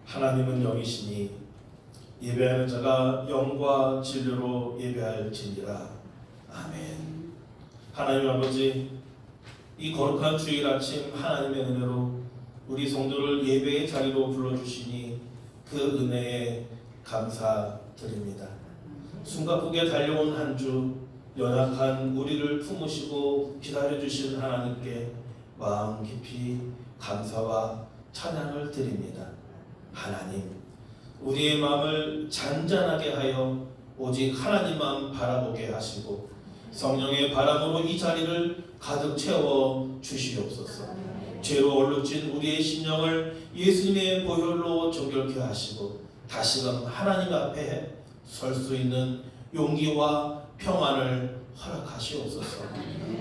하나님은 영이시니 예배하는 자가 영과 진리로 예배할지니라. 아멘. 하나님 아버지, 이 거룩한 주일 아침 하나님의 은혜로 우리 성도를 예배의 자리로 불러주시니 그 은혜에 감사드립니다. 숨가쁘게 달려온 한 주 연약한 우리를 품으시고 기다려주신 하나님께 마음 깊이 감사와 찬양을 드립니다. 하나님, 우리의 마음을 잔잔하게 하여 오직 하나님만 바라보게 하시고 성령의 바람으로 이 자리를 가득 채워 주시옵소서. 죄로 얼룩진 우리의 심령을 예수님의 보혈로 정결케 하시고 다시금 하나님 앞에 설 수 있는 용기와 평안을 허락하시옵소서.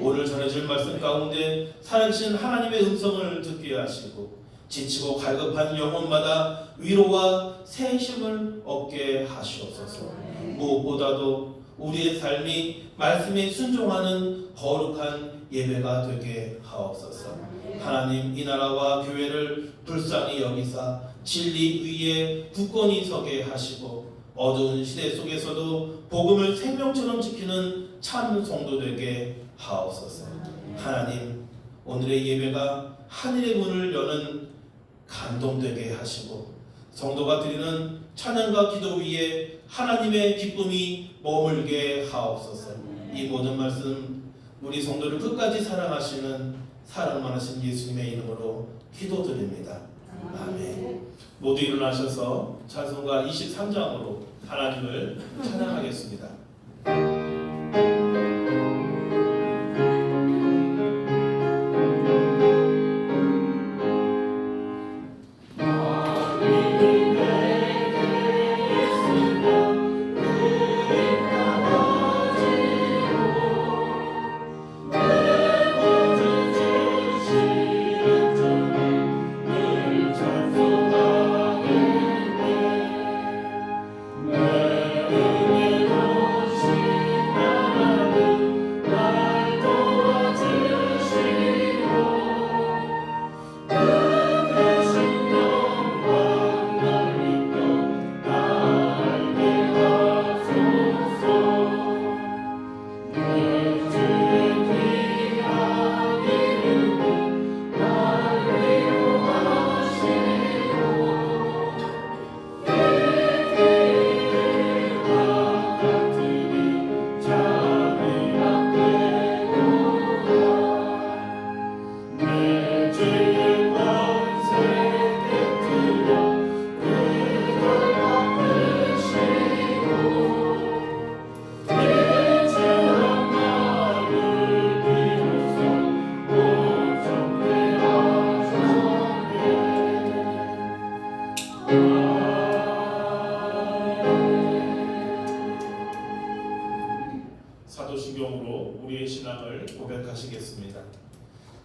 오늘 전해질 말씀 가운데 살아계신 하나님의 음성을 듣게 하시고 지치고 갈급한 영혼마다 위로와 새 힘을 얻게 하시옵소서. 무엇보다도 우리의 삶이 말씀에 순종하는 거룩한 예배가 되게 하옵소서. 하나님, 이 나라와 교회를 불쌍히 여기사 진리 위에 굳건히 서게 하시고 어두운 시대 속에서도 복음을 생명처럼 지키는 참 성도 되게 하옵소서. 하나님, 오늘의 예배가 하늘의 문을 여는 감동되게 하시고 성도가 드리는 찬양과 기도 위에 하나님의 기쁨이 머물게 하옵소서. 이 모든 말씀 우리 성도를 끝까지 사랑하시는 사랑 많으신 예수님의 이름으로 기도드립니다. 아멘. 모두 일어나셔서 찬송가 23장으로 하나님을 찬양하겠습니다. 내 은혜로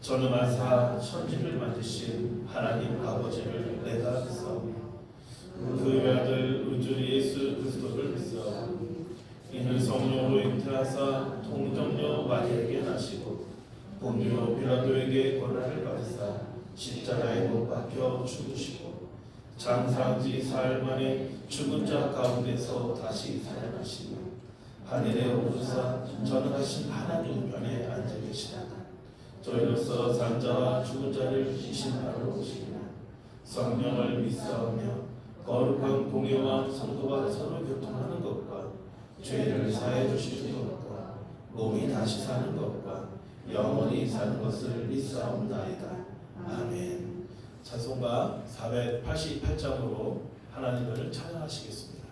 전능하사 천지를 만드신 하나님 아버지를 내가 믿사오니 그 외아들 우리 주 예수 그리스도를 믿사오니 이는 성령으로 잉태하사 통정녀 마리아에게 나시고 본디오 빌라도에게 고난을 받으사 십자가에 못 박혀 죽으시고 장사한 지 사흘 만에 죽은 자 가운데서 다시 살아나시고 하늘에 오르사 전능하신 하나님 우편에 앉아 계시다가 저희로서 산 자와 죽은 자를 심판하러 오시리라. 성령을 믿사오며 거룩한 공예와 성도가 서로 교통하는 것과 죄를 사해 주시는 것과 몸이 다시 사는 것과 영원히 사는 것을 믿사옵나이다. 아멘. 찬송가 488장으로 하나님을 찬양하시겠습니다.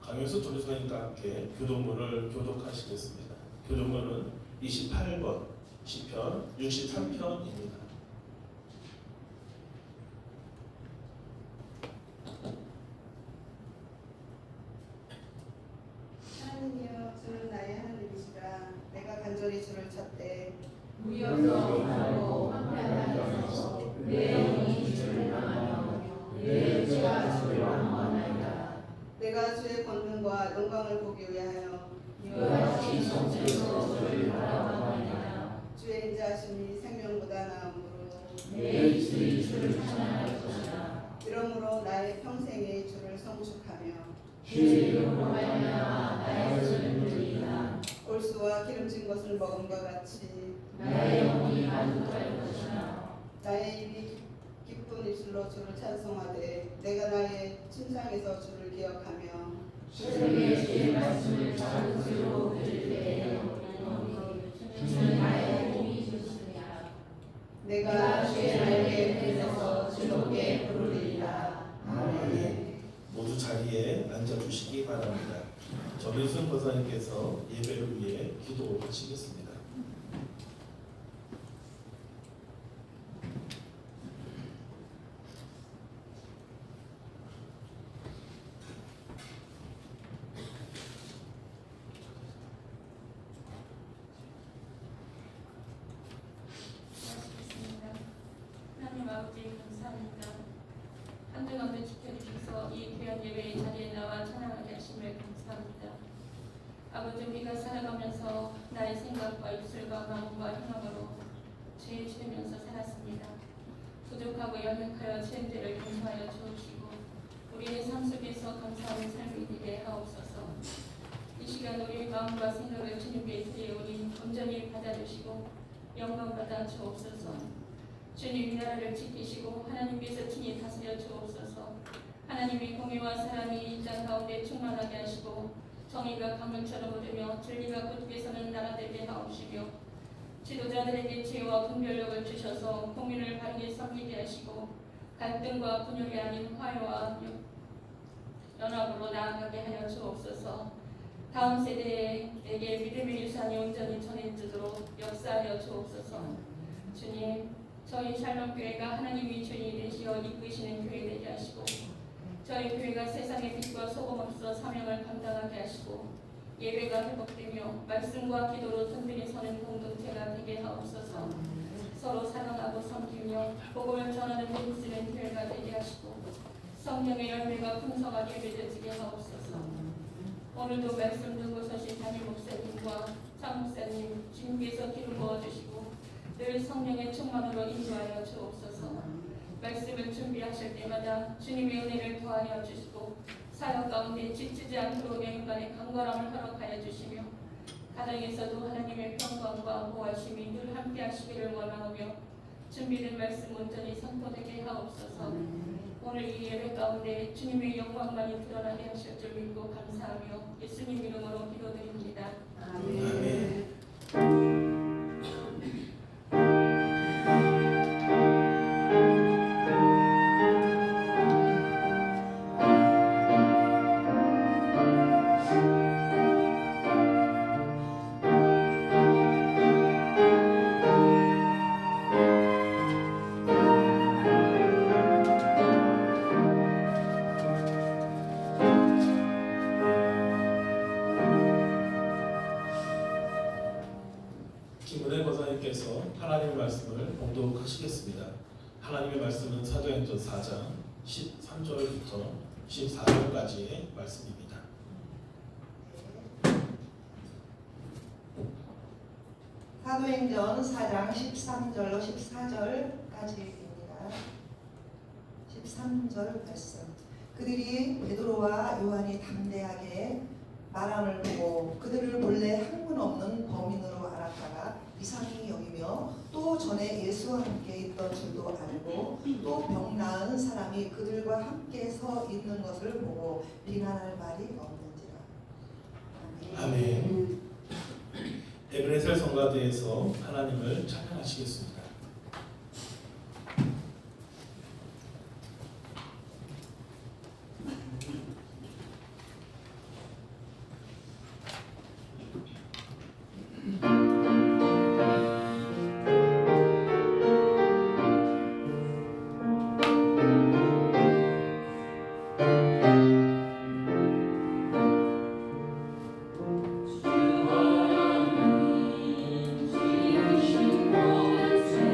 강효수 조리사님과 함께 교동문을 교독하시겠습니다. 교동문은 28번 시편 63편입니다. 하나님이여 주는 나의 하나님이시라. 내가 간절히 주를 찾되 무여서 하고 황폐하여서 내 영이 주를 향하며 내 의지가 주를 원하나이다. 내가 주의 권능과 영광을 보기 위하여 이같이 성체로 주를 바라보나이다. 주의 인자하심이 생명보다 나음으로 내 입술이 주를 찬양할 것이다. 이러므로 나의 평생에 주를 성축하며 주의 이름으로 말미암아 나의 손을 들리라. 골수와 기름진 것을 먹음과 같이 나의 영혼이 만족할 것이다. 나의 입이 기쁜 입술로 주를 찬송하되 내가 나의 침상에서 주를 기억하며 새벽에 주의 말씀을 작은 소리로 들을 때에 주는 나의 몸이 좋습니다. 내가 주의 날개에 들려서 즐겁게 부르리라. 아멘. 모두 자리에 앉아주시기 바랍니다. 정일순 권사님께서 예배를 위해 기도하시겠습니다. 하나님 아버지 감사합니다. 한 주 넘게 지켜주셔서 이 귀한 예배의 자리에 나와 찬양하게 하심을 감사합니다. 아버지 우리가 살아가면서 나의 생각과 입술과 마음과 행함으로 죄에 지으면서 살았습니다. 부족하고 연약하여 죄인들을 용서하여 주옵시고 우리의 삶 속에서 감사하는 삶이 되게 하옵소서. 이 시간 우리의 마음과 생각을 주님께 드리오니 온전히 받아주시고 영광 받아 주옵소서. 주님 이 나라를 지키시고 하나님께서 친히 다스려 주옵소서. 하나님이 공의와 사랑이 이 땅 가운데 충만하게 하시고 정의가 강물처럼 흐르며 진리가 굳게 서는 나라 되게 하옵시며 지도자들에게 지혜와 분별력을 주셔서 국민을 바르게 섬기게 하시고 갈등과 분열이 아닌 화해와 연합으로 나아가게 하여 주옵소서. 다음 세대에게 믿음의 유산이 온전히 전해지도록 역사하여 주옵소서. 주님, 저희 샬롬교회가 하나님이 주인이 되시어 이끄시는 교회 되게 하시고 저희 교회가 세상의 빛과 소금으로서 사명을 감당하게 하시고 예배가 회복되며 말씀과 기도로 든든히 서는 공동체가 되게 하옵소서. 서로 사랑하고 섬기며 복음을 전하는 힘쓰는 교회가 되게 하시고 성령의 열매가 풍성하게 맺어지게 하옵소서. 오늘도 말씀 듣고 서신 담임 목사님과 장 목사님 주님께서 기름 부어주시고 늘 성령의 충만으로 인도하여 주옵소서. 말씀을 준비하실 때마다 주님의 은혜를 더하여 주시고 사역 가운데 지치지 않도록 인간의 강건함을 허락하여 주시며 가정에서도 하나님의 평강과 보호하심이 늘 함께 하시기를 원하오며 준비된 말씀 온전히 선포되게 하옵소서. 오늘 이 예배 가운데 주님의 영광만이 드러나게 하실 줄 믿고 감사하며 예수님 이름으로 기도드립니다. 아멘. 김은혜 권사님께서 하나님의 말씀을 봉독하시겠습니다. 하나님의 말씀은 사도행전 4장 13절부터 14절까지의 말씀입니다. 사도행전 4장 13절로 14절까지입니다. 13절 말씀. 그들이 베드로와 요한이 담대하게 말함을 보고 그들을 본래 학문 없는 범인으로 알았다가 이상히 여기며 또 전에 예수와 함께 있던 줄도 알고 또 병 나은 사람이 그들과 함께 서 있는 것을 보고 비난할 말이 없는지라. 아멘. 에베네셀 성가대에서 하나님을 찬양하시겠습니다. 주신 것을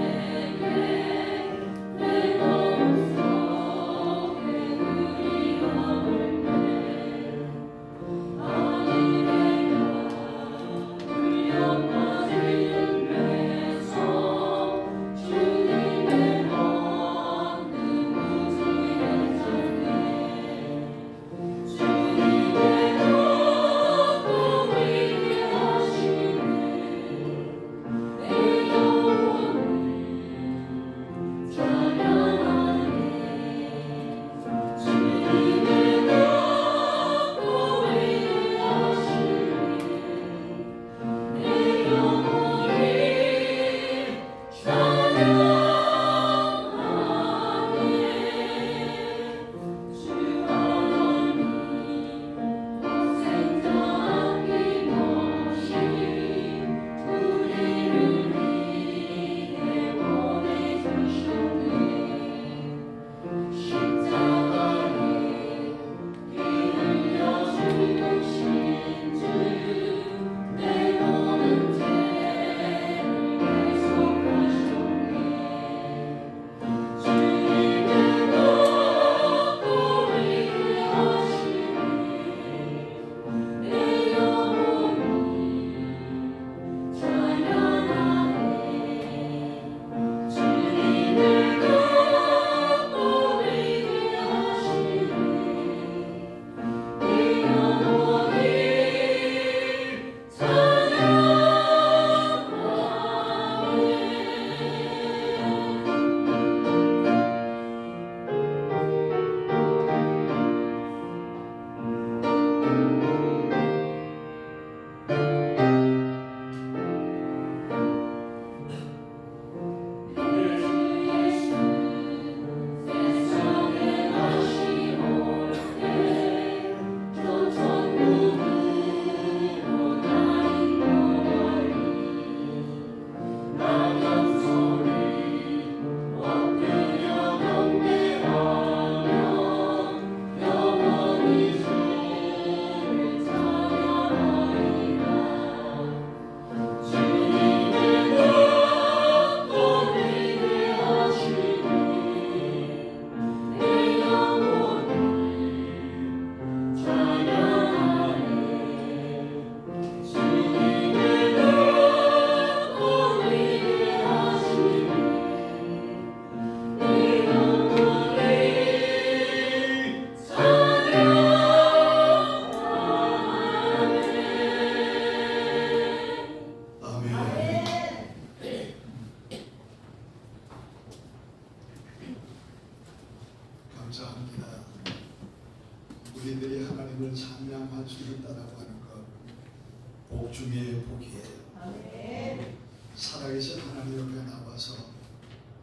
복 중에 복이에요. 아멘. 살아계신 하나님 옆에 나와서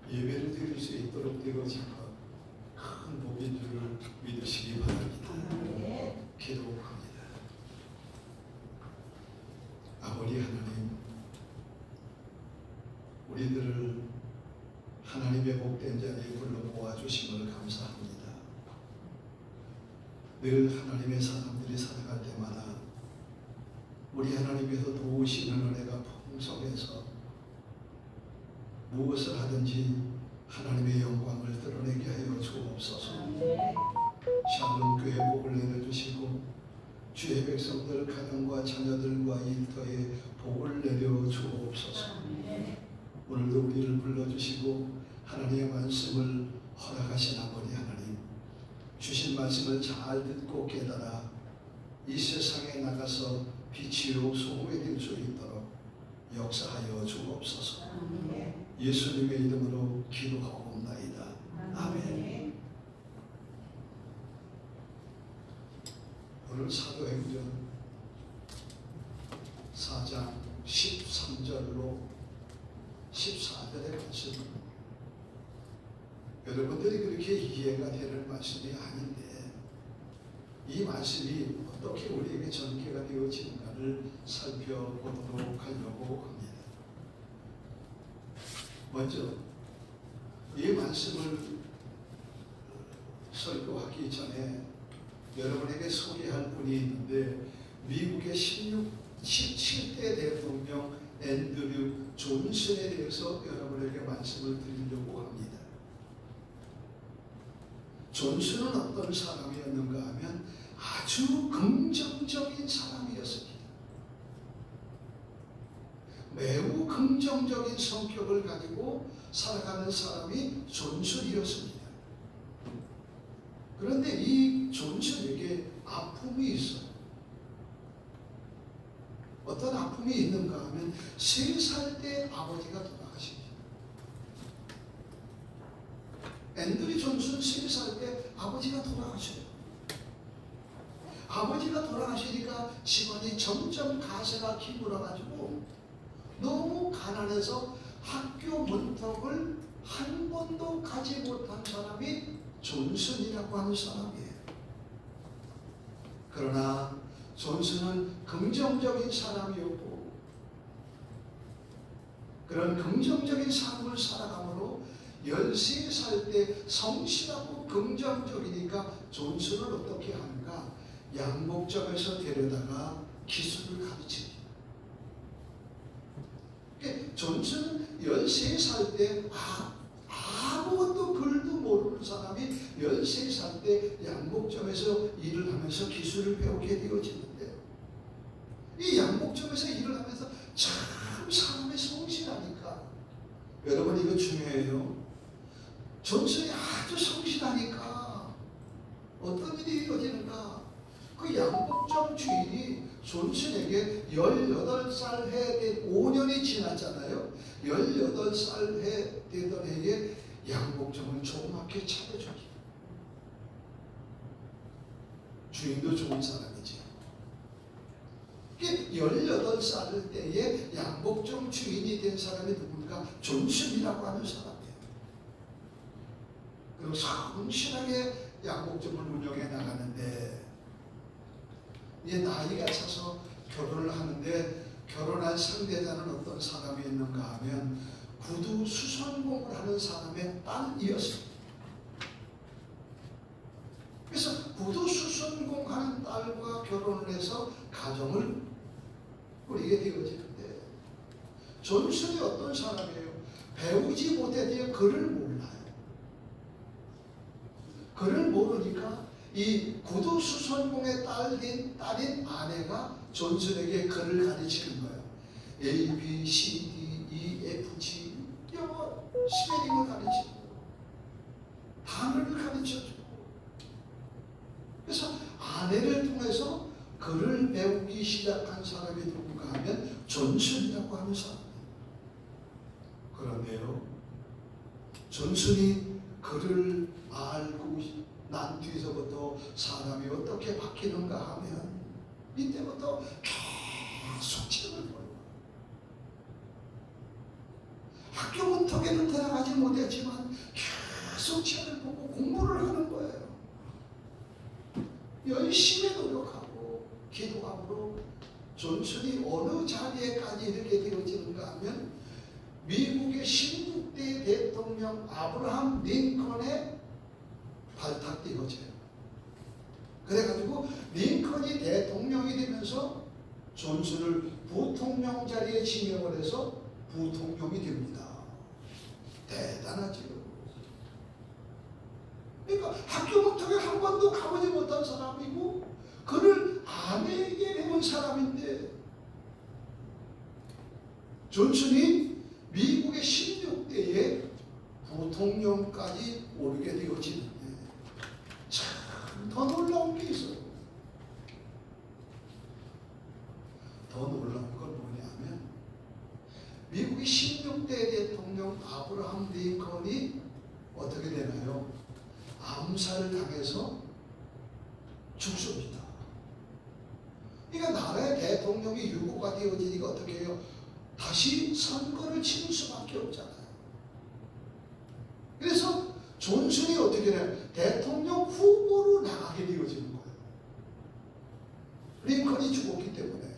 예배를 드릴 수 있도록 되어진 것 큰 복인 줄을 믿으시기 바랍니다. 아멘. 기도합니다. 아버지 하나님, 우리들을 하나님의 복된 자리에 불러 모아주심을 감사합니다. 늘 하나님의 사람들이 살아갈 때마다 우리 하나님께서 도우시는 은혜가 풍성해서 무엇을 하든지 하나님의 영광을 드러내게 하여 주옵소서. 아멘. 샬롬 교회 복을 내려주시고 주의 백성들 가정과 자녀들과 일터에 복을 내려 주옵소서. 아멘. 오늘도 우리를 불러주시고 하나님의 말씀을 허락하신 아버지 하나님, 주신 말씀을 잘 듣고 깨달아 이 세상에 나가서 빛이요 소금이 될 수 있도록 역사하여 주옵소서. 아멘. 예수님의 이름으로 기도하옵나이다. 아멘. 오늘 사도행전 4장 13절로 14절의 말씀, 여러분들이 그렇게 이해가 되는 말씀이 아닌데 이 말씀이 어떻게 우리에게 전개가 되어지는가를 살펴보도록 하려고 합니다. 먼저 이 말씀을 설교하기 전에 여러분에게 소개할 분이 있는데, 미국의 17대 대통령 앤드류 존슨에 대해서 여러분에게 말씀을 드리려고 합니다. 존슨은 어떤 사람이었는가 하면 아주 긍정적인 사람이었습니다. 매우 긍정적인 성격을 가지고 살아가는 사람이 존슨이었습니다. 그런데 이 존슨에게 아픔이 있어요. 어떤 아픔이 있는가 하면 3살 때 아버지가 돌아가십니다. 앤드류 존슨 3살 때 아버지가 돌아가셔요. 아버지가 돌아가시니까 집안이 점점 가세가 기울어가지고 너무 가난해서 학교 문턱을 한 번도 가지 못한 사람이 존슨이라고 하는 사람이에요. 그러나 존슨은 긍정적인 사람이었고, 그런 긍정적인 삶을 살아가므로 13살 때 성실하고 긍정적이니까 존슨을 어떻게 하는가, 양복점에서 데려다가 기술을 가르칩니다. 존슨은 13살 때 아무것도 글도 모르는 사람이 13살 때 양복점에서 일을 하면서 기술을 배우게 되어지는데, 이 양복점에서 일을 하면서 참 사람이 성실하니까, 여러분 이거 중요해요. 존슨이 아주 성실하니까 어떤 일이 이루어지는가, 그 양복점 주인이 존슨에게 18살 해 5년이 지났잖아요. 18살 해 되던 해에 양복점을 조그맣게 차려줘요. 주인도 좋은 사람이지. 18살 때에 양복점 주인이 된 사람이 누군가? 존슨이라고 하는 사람이에요. 그리고 성실하게 양복점을 운영해 나가는데, 이제 나이가 차서 결혼을 하는데, 결혼할 상대자는 어떤 사람이 있는가 하면 구두 수선공을 하는 사람의 딸이었습니다. 그래서 구두 수선공 하는 딸과 결혼을 해서 가정을 꾸리게 되어지는데, 존슨이 어떤 사람이에요? 배우지 못해도 글을 몰라요. 글을 모르니까 이 구두 수선공의 딸인 아내가 존슨에게 글을 가르치는 거예요. A, B, C, D, E, F, G 영어 스페링을 가르치고 단어를 가르쳐주고, 그래서 아내를 통해서 글을 배우기 시작한 사람이 누군가 하면 존슨이라고 하는 사람이에요. 그런데요, 존슨이 글을 알고 난 뒤에서부터 사람이 어떻게 바뀌는가 하면, 이때부터 계속 책을 보는 거예요. 학교 문턱에는 들어가지 못했지만 계속 책을 보고 공부를 하는 거예요. 열심히 노력하고 기도함으로 존슨이 어느 자리에까지 이르게 되어지는가 하면 미국의 16대 대통령 아브라함 링컨의 발탁되어져요. 그래가지고 링컨이 대통령이 되면서 존슨을 부통령 자리에 지명을 해서 부통령이 됩니다. 대단하죠. 그러니까 학교 문턱에 한 번도 가보지 못한 사람이고 그를 아내에게 내온 사람인데 존슨이 미국의 16대에 부통령까지 오르게 되어지는데 참 더 놀라운 게 있어요. 더 놀라운 건 뭐냐면 미국의 16대 대통령 아브라함 링컨이 어떻게 되나요? 암살을 당해서 죽습니다. 그러니까 나라의 대통령이 유고가 되어지니까 어떻게 해요? 다시 선거를 치를 수밖에 없잖아요. 그래서 존슨이 어떻게 해요? 대통령 후보로 나가게 되어지는 거예요. 링컨이 죽었기 때문에.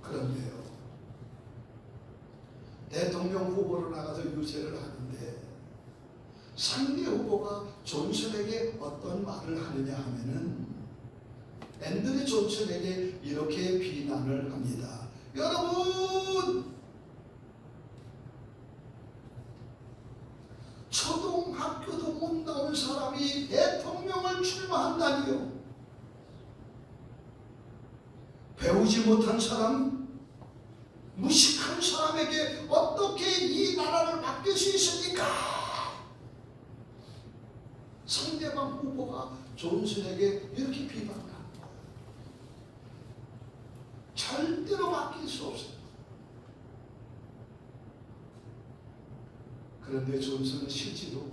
그런데요, 대통령 후보로 나가서 유세를 하는데 상대 후보가 존슨에게 어떤 말을 하느냐 하면은 앤드류 존슨에게 이렇게 비난을 합니다. 여러분, 초등학교도 못 나온 사람이 대통령을 출마한다니요. 배우지 못한 사람, 무식한 사람에게 어떻게 이 나라를 맡길 수 있습니까? 상대방 후보가 존슨에게 이렇게 비판을 합니다. 절대로 맡길 수 없어요. 그런데 존슨은 실제로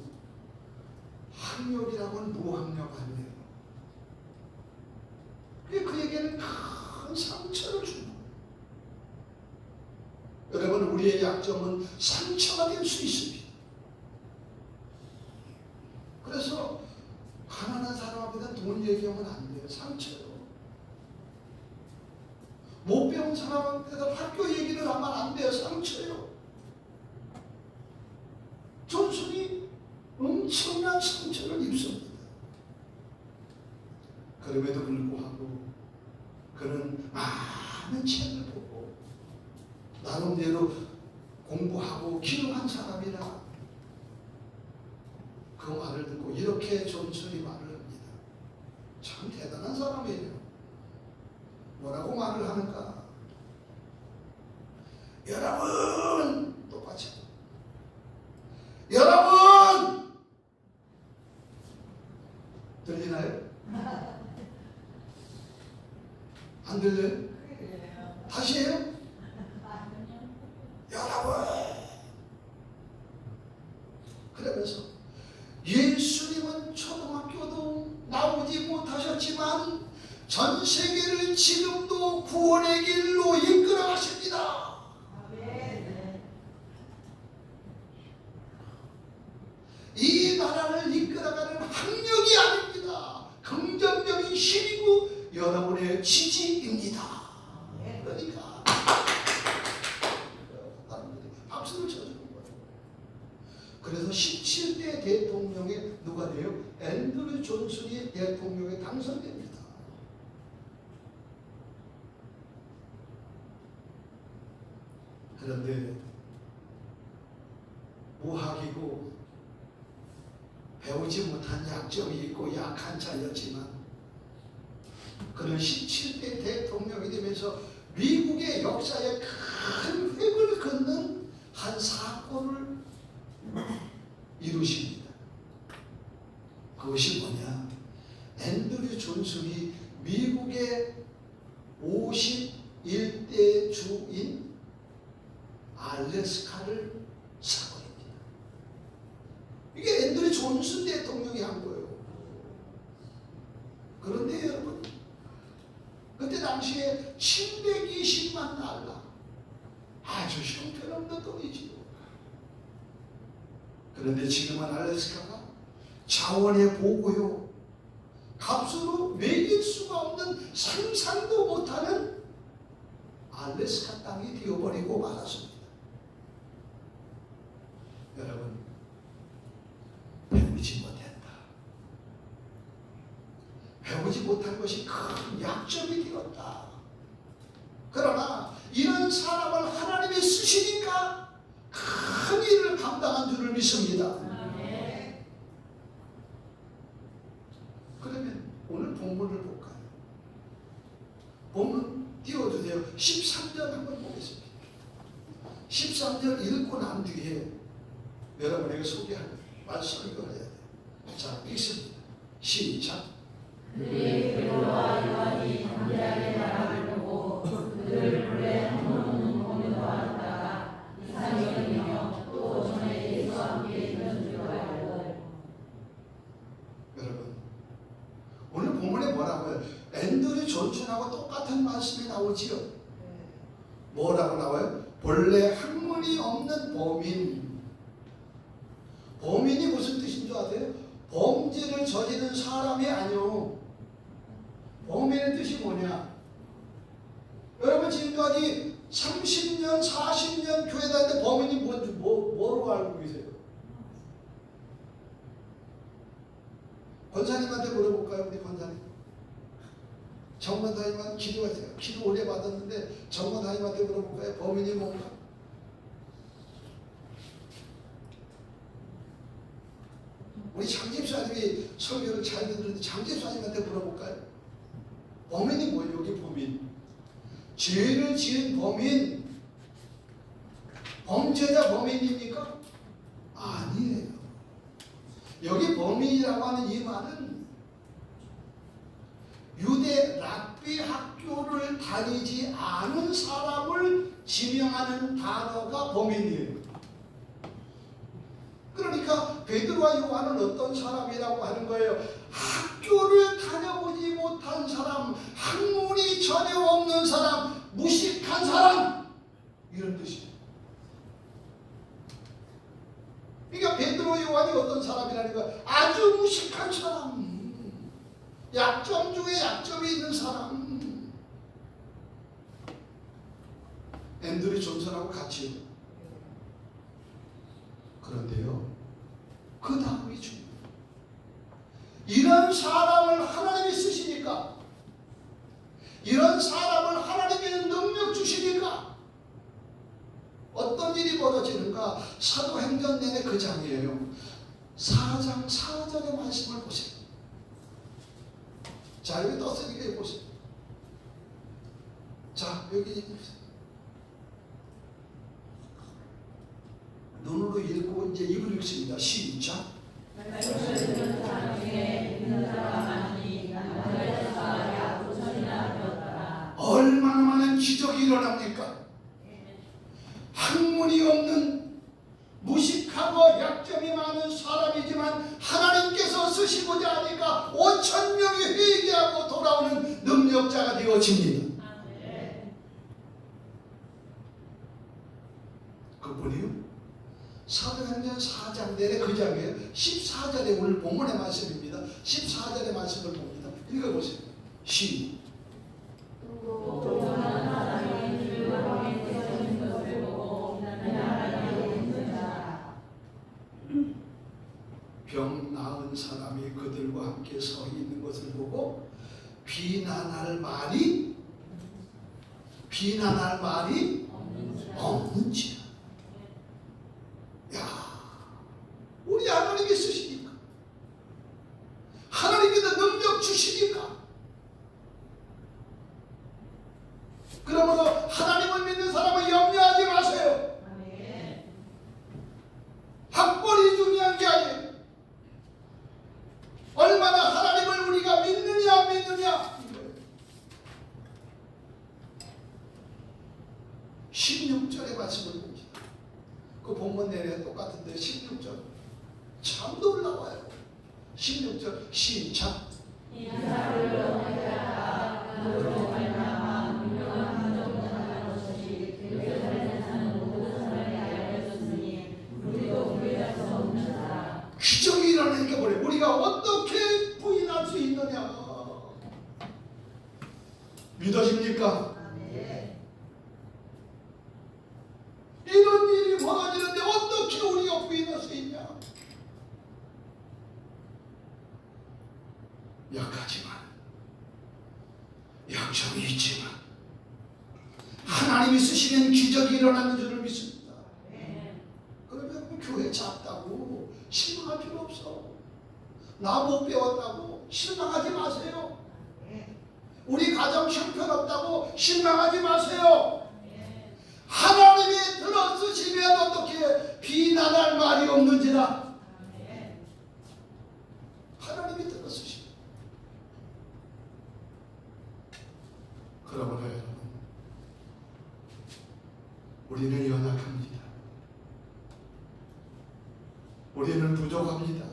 학력이라고는 무학력 아니에요. 그에게는 큰 상처를 줍니다. 여러분, 우리의 약점은 상처가 될 수 있습니다. 그래서 가난한 사람 앞에다 돈 얘기하면 안 돼요. 상처요. 못 배운 사람 앞에다 학교 얘기를 하면 안 돼요. 상처요. 존슨이 엄청난 상처를 입습니다. 그럼에도 불구하고 그는 많은 책을 보고 나름대로 공부하고 기도한 사람이라 그 말을 듣고 이렇게 존슨이 말을 합니다. 참 대단한 사람이에요. 뭐라고 말을 하는가? 여러분, 똑같이 여러분, 들리나요? 안 들려요? 다시 해요? 여러분, 그러면서 예수님은 초등학교도 나오지 못하셨지만 전 세계를 지금도 구원의 길로 이끌어 가십니다. 이 나라를 이끌어가는 학력이 아닙니다. 긍정적인 힘이고 여러분의 지지입니다. 그러니까 박수를 쳐주는 거예요. 그래서 17대 대통령에 누가 돼요? 앤드류 존슨이 대통령에 당선됩니다. 그런데 무학이고 배우지 못한 약점이 있고 약한 자였지만 그는 17대 대통령이 되면서 미국의 역사에 큰 획을 긋는 한 사건을 이루십니다. 그것이 뭐냐? 앤드류 존슨이 미국의 51대 주인 알래스카를 사버립니다. 이게 앤드류 존슨 대통령이 한 거예요. 그런데 여러분, 그때 당시 당시에 720만 달러, 아주 형편없는 돈이지요. 그런데 지금은 알래스카가 자원의 보고요, 값으로 매길 수가 없는 상상도 못하는 알래스카 땅이 되어버리고 말았습니다. 여러분, 배우지 못했다. 배우지 못한 것이 큰 약점이 되었다. 그러나 이런 사람을 하나님이 쓰시니까 큰 일을 감당한 줄을 믿습니다. 그러면 오늘 본문을 볼까요? 본문 띄워주세요. 13절 한번 보겠습니다. 13절 읽고 난 뒤에 여러분에게 소개할 말씀을 읽어야 돼요. 자, 읽습니다. 시작. 그들이 베드로와 요한이 담대하게 말함을 보고 그들을 불에 한번 보면서 왔다가 이상히 여기며 또 전에 예수와 함께 있는 줄 알고. 여러분, 오늘 본문에 뭐라고요? 앤드류 존슨하고 똑같은 말씀이 나오지요. 뭐라고 나와요? 본래 학문이 없는 범인. 범인이 무슨 뜻인 줄 아세요? 범죄를 저지른 사람이 아니요. 범인의 뜻이 뭐냐? 여러분, 지금까지 30년, 40년 교회 다니는데 범인이 뭔지 뭐로 알고 계세요? 권사님한테 물어볼까요? 우리 권사님. 정권사님한테 기도하세요. 기도 오래 받았는데 정권사님한테 물어볼까요? 범인이 뭔가? 우리 장집사님이 설교를 잘 듣는데 장집사님한테 물어볼까요? 범인이 뭐예요? 여기 범인. 죄를 지은 범인. 범죄자 범인입니까? 아니에요. 여기 범인이라고 하는 이 말은 유대 랍비 학교를 다니지 않은 사람을 지명하는 단어가 범인이에요. 그러니까 베드로와 요한은 어떤 사람이라고 하는 거예요? 학교를 다녀보지 못한 사람, 학문이 전혀 없는 사람, 무식한 사람, 이런 뜻이에요. 그러니까 베드로 요한이 어떤 사람이라니까? 아주 무식한 사람, 약점 중에 약점이 있는 사람. 앤드류 존슨하고 같이. 그런데요, 그 다음이 중요해요. 이런 사람을 하나님이 쓰시니까, 이런 사람을 하나님이 능력 주시니까 어떤 일이 벌어지는가? 사도행전 내내 그 장이에요. 4장 4절의 말씀을 보세요. 자, 여기 떴으니까 보세요. 자, 여기 눈으로 읽고 이제 입을 읽습니다. 시작. 얼마나 많은 기적이 일어납니까? 학문이 없는 무식하고 약점이 많은 사람이지만 하나님께서 쓰시고자 하니까 5,000명이 회개하고 돌아오는 능력자가 되어집니다. 그분이요? 사도행전 4장 내내 그 장이에요. 14절에 오늘 본문의 말씀입니다. 14절의 말씀을 봅니다. 읽어보세요. 시. 병 나은 사람이 그들과 함께 서 있는 것을 보고 비난할 말이 없는지라. 야, 우리 하나님이 쓰시니까, 하나님께서 능력 주시니까, 그러므로 하나님을 믿는 사람은 염려하지 마세요. 학벌이 중요한 게 아니에요. 얼마나 하나님을 우리가 믿느냐 안 믿느냐. 16절의 말씀을 봅니다. 그 본문 내내 똑같은데 16절 참 놀라워요. 16절 시작. 인사를 얻으려다 그로 말미암아 믿어집니까? 이런 일이 벌어지는데 어떻게 우리가 부인할 수 있냐? 약하지만 약점이 있지만 하나님이 쓰시면 기적이 일어나는 줄을 믿습니다. 그러면 교회 작다고 실망할 필요 없어. 나 못 배웠다고 실망하지 마세요. 우리 가정 형편없다고 실망하지 마세요. 하나님이 들어쓰시면 어떻게 비난할 말이 없는지라. 하나님이 들어쓰시면. 그러므로 여러분, 우리는 연약합니다. 우리는 부족합니다.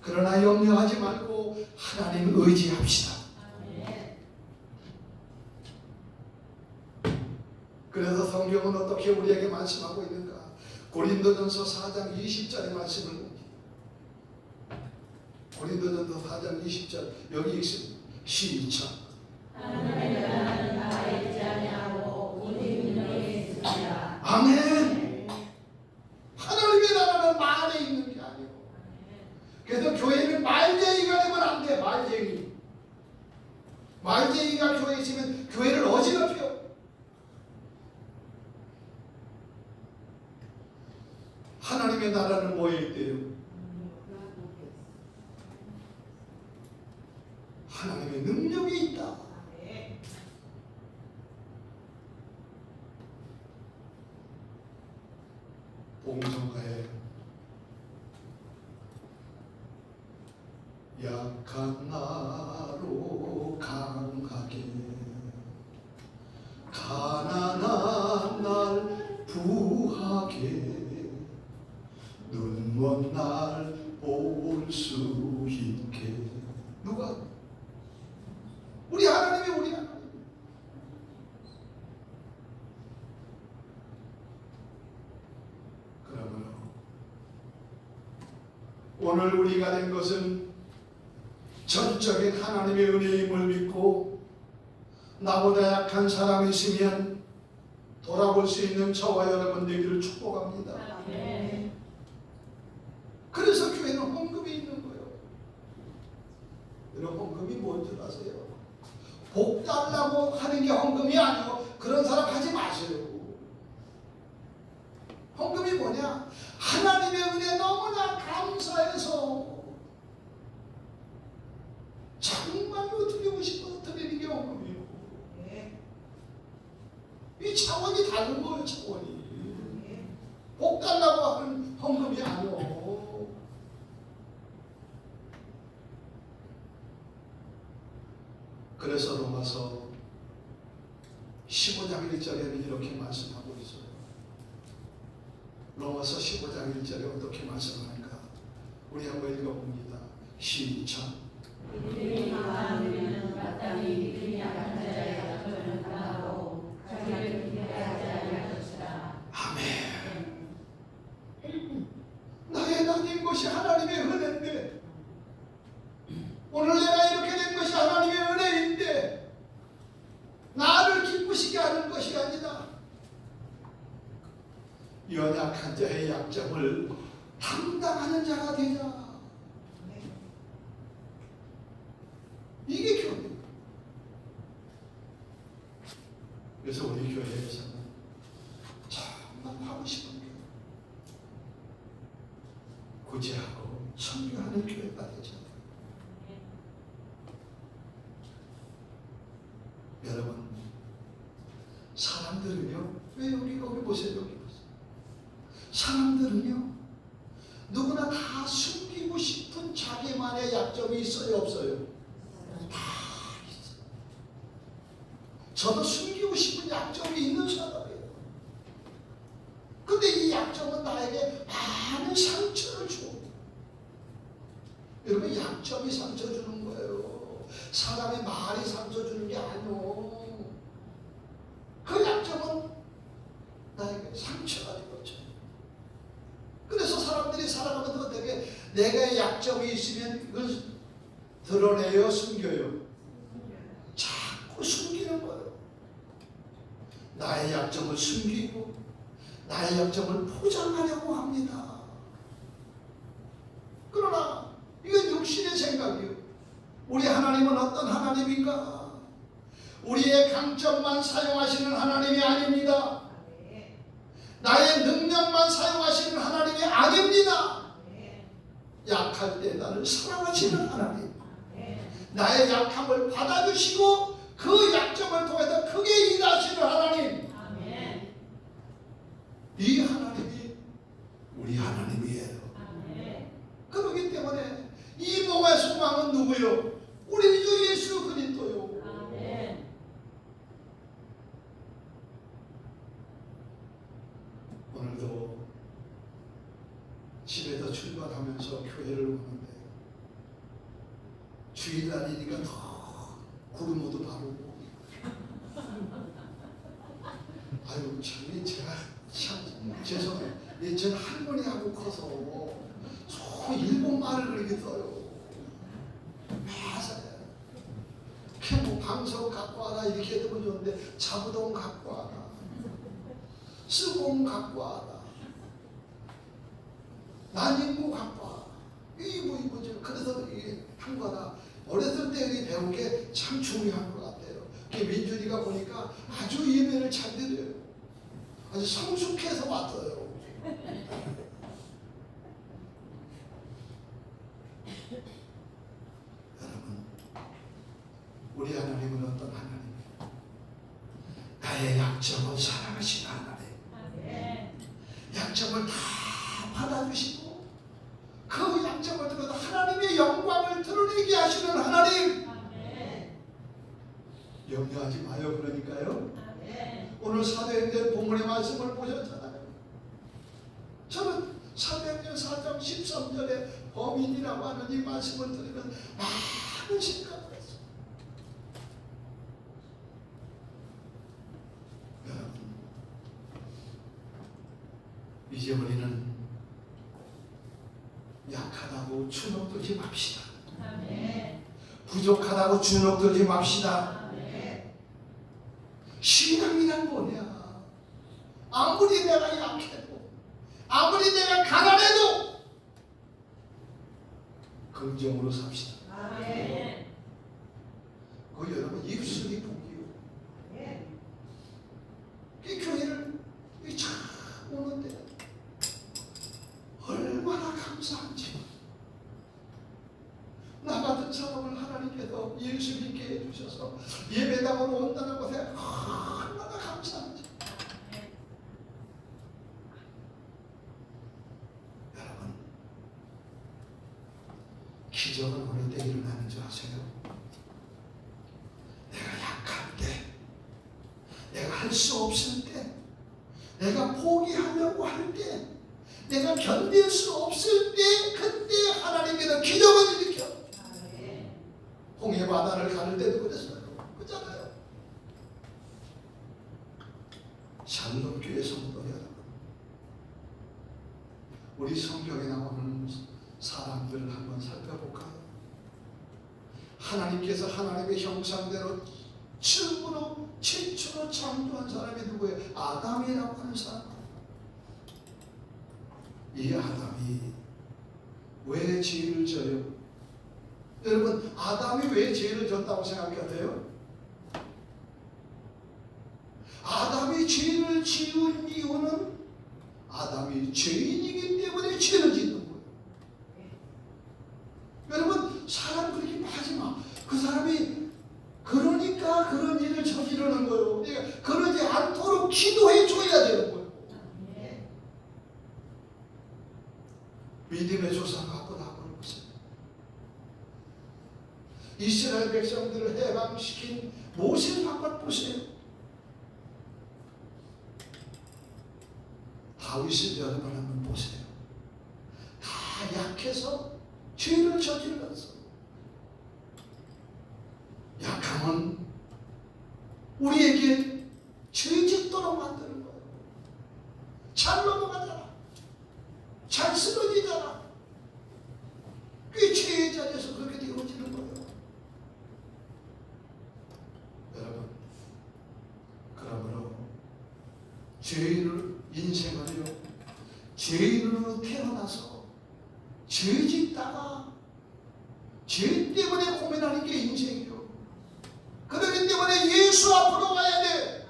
그러나 염려하지 말고 하나님 의지합시다. 그래서 성경은 어떻게 우리에게 말씀하고 있는가? 고린도전서 4장 20절의 말씀을 봅니다. 고린도전서 4장 20절 여기 있습니다. 시작. 하나님의 나라는 나에 있지 아니하고 오직 능력에 있습니다. 아멘. 하나님의 나라는 말에 있는 게 아니고. 그래서 교회는 말쟁이가 되면 안 돼. 말쟁이. 말쟁이가 교회에 있으면 교회를 어지럽혀. 하나님의 나라는 뭐에 있대요? 하나님의 능력이 있다. 봉성가에 약한 나로 강하게 가난한 날 부하게 눈먼 날 볼 수 있게. 누가? 우리 하나님이 우리 하나님. 그러므로 오늘 우리가 된 것은 전적인 하나님의 은혜임을 믿고 나보다 약한 사람이 있으면 돌아볼 수 있는 저와 여러분 되기를 축복합니다. 그래서 교회는 헌금이 있는 거예요. 여러분, 헌금이 뭔 줄 아세요? 복 달라고 하는 게 헌금이 아니고 그런 사람 하지 마세요. 헌금이 뭐냐? 하나님의 은혜 너무나 감사해서 정말로 드리고 싶어서 드리는 게 헌금이에요. 이 차원이 다른 거예요. 차원이. 복 달라고 하는 헌금이 아니오. 그래서 로마서 15장 1절에는 이렇게 말씀하고 있어요. 로마서 15장 1절에 어떻게 말씀하는가? 우리 한번 읽어봅니다. 시작. 믿음이 강하면 마땅히 믿음이 약한 자의 약점을 당하고 자기를 비하지 아니할 것이다. 아멘. 나의 남긴 것이 하나님의 은혜인데, 오늘 내가 이렇게 된 것이 하나님의 은혜인데 나를 기쁘시게 하는 것이 아니다. 연약한 자의 약점을 담당하는 자가 되자. 이게 교회. 그래서 우리 교회에서는 정말 하고 싶은 게 구제하고 청교하는 교회가 되자. 여러분, 사람들은요, 왜 여기 보세요. 여기 보세요. 사람들은요, 누구나 다 숨기고 싶은 자기만의 약점이 있어요, 없어요? 다 있어요. 저도 숨기고 싶은 약점이 있는 사람이에요. 근데 이 약점은 나에게 많은 상처를 줘. 여러분, 약점이 상처 주는 거예요. 사람의 말이 상처 주는 게 아니오. 그 약점은 나에게 상처가 된 거죠. 그래서 사람들이 살아가면서 어떻게 내가 약점이 있으면 이걸 드러내요, 숨겨요? 자꾸 숨겨요. 나의 약점을 숨기고 나의 약점을 포장하려고 합니다. 그러나 이건 육신의 생각이요. 우리 하나님은 어떤 하나님인가? 우리의 강점만 사용하시는 하나님이 아닙니다. 나의 능력만 사용하시는 하나님이 아닙니다. 약할 때 나를 사랑하시는 하나님, 나의 약함을 받아주시고 그 약점을 통해서 크게 일하시는 하나님, 이 하나님이 우리 하나님이에요. 그렇기 때문에 이 몸의 소망은 누구요? 우리 주 예수 그리스도요. 오늘도 집에서 출발하면서 교회를 오는데 주일날이니까 더 구름모도 바르고 아유 참 제가 참 죄송해요. 저는 할머니하고 커서 소 일본 말을 그렇게 써요. 매사에 뭐 방석 갖고 와라 이렇게 해도 좋은데 자부동 갖고 와라, 쓰공 갖고 와라, 난임고 갖고 와라. 이거 그래서 이게 한 거다. 어렸을 때 배운 게 참 중요한 것 같아요. 민준이가 보니까 아주 예배를 잘 드려요. 아주 성숙해서 왔어요. 여러분, 우리 하나님은 어떤 하나님이에요? 나의 약점을 사랑하시는 하나님. 약점을 다 받아주시고 그 약점을 통해서 하나님의 영광을 드러내게 하시는 하나님. 염려하지 마요. 그러니까요. 오늘 사도행전 본문의 말씀을 보셨잖아요. 저는 사도행전 4장 13절에 범인이라고 하는 이 말씀을 들으면 많은 생각을 했어요. 여러분, 이제 우리는 약하다고 주눅들지 맙시다. 부족하다고 주눅들지 맙시다. 신앙이란 뭐냐? 아무리 내가 약해도, 아무리 내가 가난해도 긍정으로 삽시다. 그 여러분 입술이 복이요. 이 교회를 참 오는데 얼마나 감사한지. 나 같은 사람을 하나님께서 예수 믿게 해주셔서 예배당으로 온다는 것에 얼마나 감사한지. 여러분, 기적은 어느 때 일어나는 줄 아세요? 내가 약할 때, 내가 할 수 없을 때, 내가 포기하려고 할 때, 내가 견딜 수 없을 때, 그때 하나님께서 기적을 일으켜. 홍해 바다를 가를 때도 그랬어요. 그렇잖아요. 샬롬 교회 성도 여러분, 우리 성경에 나오는 사람들을 한번 살펴볼까요? 하나님께서 하나님의 형상대로 처음으로 최초로 창조한 사람이 누구예요? 아담이라고 하는 사람. 이 아담이 왜 죄를 져요? 여러분, 아담이 왜 죄를 졌다고 생각하세요? 아담이 죄를 지은 이유는 아담이 죄인이기 때문에 죄를 짓는 거예요. 여러분, 사람 그렇게 하지 마. 그 사람이 그러니까 그런 일을 저지르는 거예요. 그러니까 그러지 않도록 기도해 줘야 되는 거예요. 믿음의 조상 갖고 나오는 것은 이스라엘 백성들을 해방시킨 모세를 한번 보세요. 다윗을 여러분 한번 보세요. 다 약해서 죄를 저질렀어. 약함은 우리에게 죄 짓도록 만드는 거예요. 잘 넘어가잖아. 잘 쓰러지잖아. 그 죄의 자리에서 그렇게 되어지는 거예요. 여러분, 그러므로 인생을요, 죄인으로 태어나서 죄 짓다가 죄 때문에 고민하는 게 인생이요. 그렇기 때문에 예수 앞으로 가야 돼.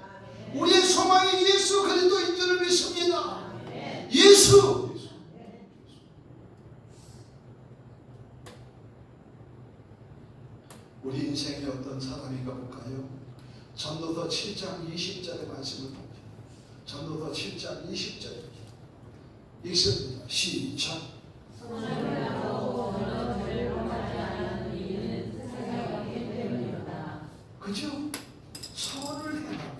우리의 소망이 예수 그리스도인 줄을 믿습니다. 예수. 우리 인생이 어떤 사람인가 볼까요? 전도서 7장 20절의 말씀을 봅니다. 전도서 7장 20절 읽습니다. 시작. 그죠? 선을 행하고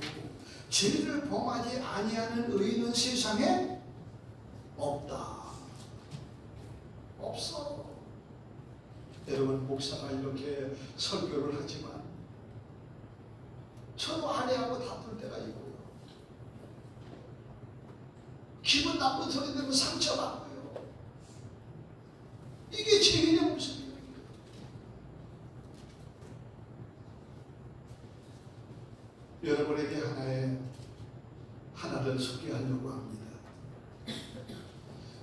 죄를 범하지 아니하는 의인은 세상에 없다. 없어. 여러분, 목사가 이렇게 설교를 하지만 저도 아내하고 다툴 때가 있고요. 기분 나쁜 소리 들으면 상처받고요. 이게 죄인의 모습이에요. 여러분에게 하나를 소개하려고 합니다.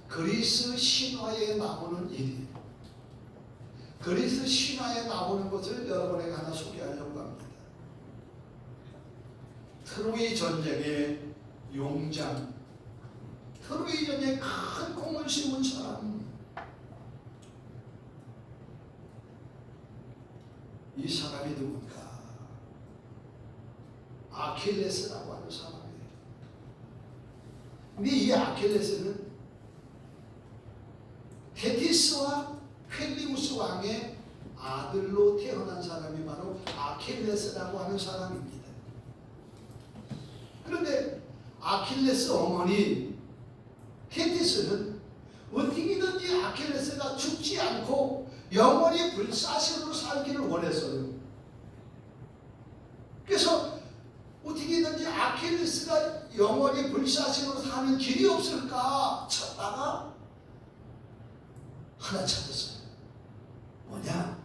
그리스 신화에 나오는 일이에요. 그리스 신화에 나오는 것을 여러분에게 하나 소개하려고 합니다. 트로이 전쟁의 용장, 트로이 전쟁에 큰 공을 세운 사람, 이 사람이 누군가? 아킬레스라고 하는 사람이에요. 근데 이 아킬레스는 테티스와 펠리우스 왕의 아들로 태어난 사람이 바로 아킬레스라고 하는 사람입니다. 그런데 아킬레스 어머니 테티스는 어떻게든지 아킬레스가 죽지 않고 영원히 불사신으로 살기를 원했어요. 그래서 어떻게든지 아킬레스가 영원히 불사신으로 사는 길이 없을까 찾다가 하나 찾았어요. 뭐냐?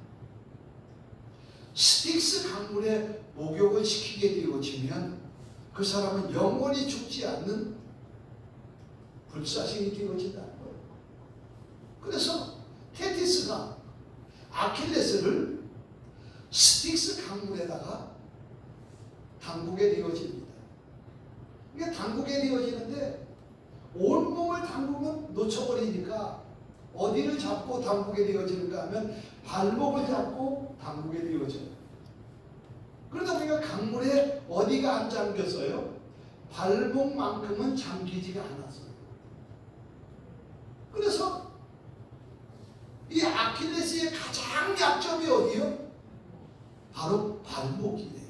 스틱스 강물에 목욕을 시키게 되어지면 그 사람은 영원히 죽지 않는 불사신이 되어진다는 거예요. 그래서 테티스가 아킬레스를 스틱스 강물에다가 담그게 되어집니다. 이게 담그게 되어지는데 온몸을 담그면 놓쳐버리니까 어디를 잡고 담그게 되어지는가 하면 발목을 잡고 담그게 되어져요. 그러다 보니까 강물에 어디가 안 잠겼어요? 발목만큼은 잠기지가 않았어요. 그래서 이 아킬레스의 가장 약점이 어디요? 바로 발목이에요.